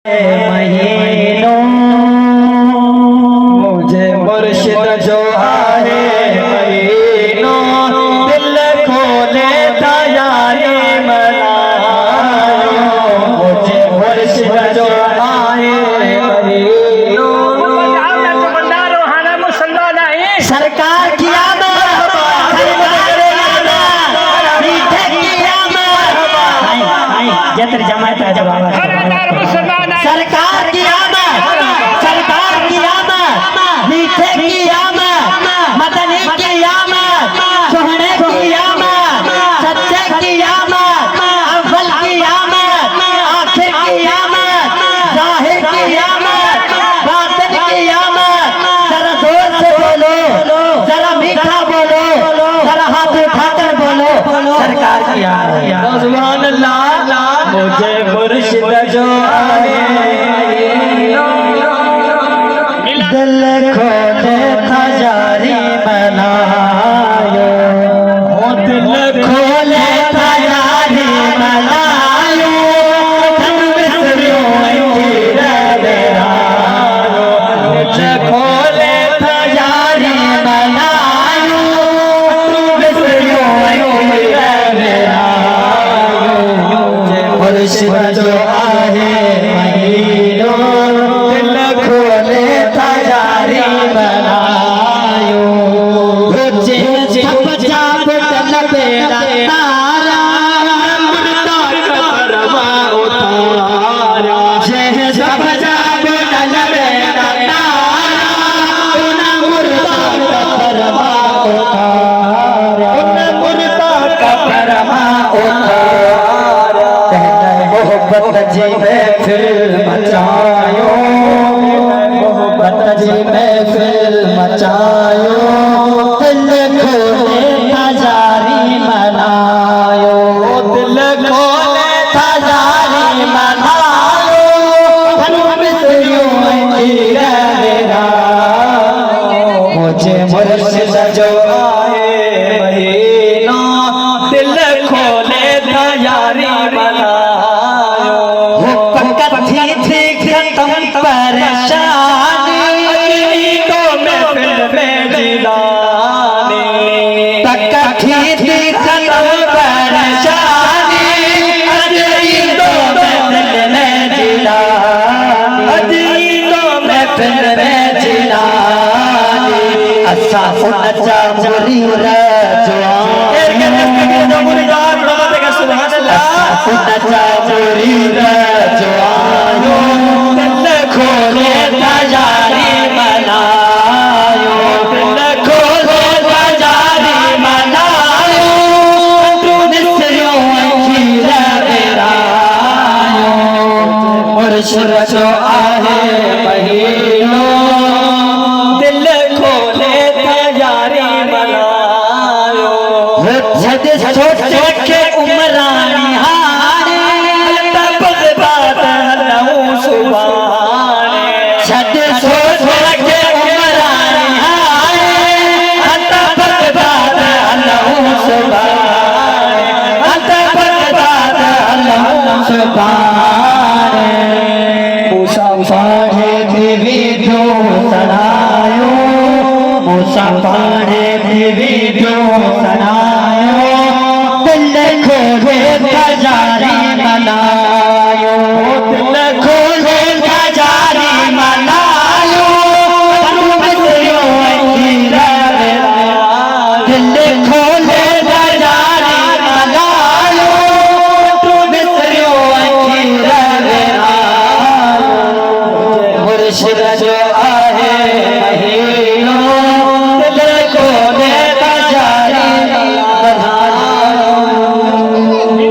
महीनों मुझे मुर्शिद जो आए महीनों दिल खोले था यारी मनायो मुझे मुर्शिद जो आए महीनों सरकार की जतर जमात सरकार की आमद मीठे की आमद मदनी की आमद सोहने की आमद सच्चे की आमद अव्वल की आमद आखिर की आमद जाहिर की आमद बातिन की आमद जरा जोर से बोलो जरा मीठा बोलो जरा हाथ उठाकर बोलो सरकार की आमद सुभान अल्लाह मुझे मुर्शिद जो आए दिल खोले था जारी बनायो दिल खोले था जारी बनायो मुझे खोले था जारी बनायो मुर्शिद जो आए महीनों दिल खोले था जारी बनायो बेड़ा तारा मुर्दा करमा उतारा सब जाब बेड़ा तारा मुर्दा करमा उतारा मुर्दा करमा उतारा मोहब्बत जी महफिल मचायो मोहब्बत जी महफिल मचायो दिल खोले था जारी मनायो दिल खोले था जारी मनायो मुझे मुर्शिद जो आए महीनों दिल खोले था जारी मनायो थी खत्म परेशानी तो महफिल में जिलानी थी खत्म परेशानी तो महफिल में जिलानी तो महफिल में जिलानी अच्छा नचा मुरीद नचा मुरीद जो दिल खोले था जारी मनायो दिल खोले था जारी मनायो मुर्शिद जो आए महीनों दिल खोले था जारी मनायो छोटे के उमरानी हारे तब बात सुबह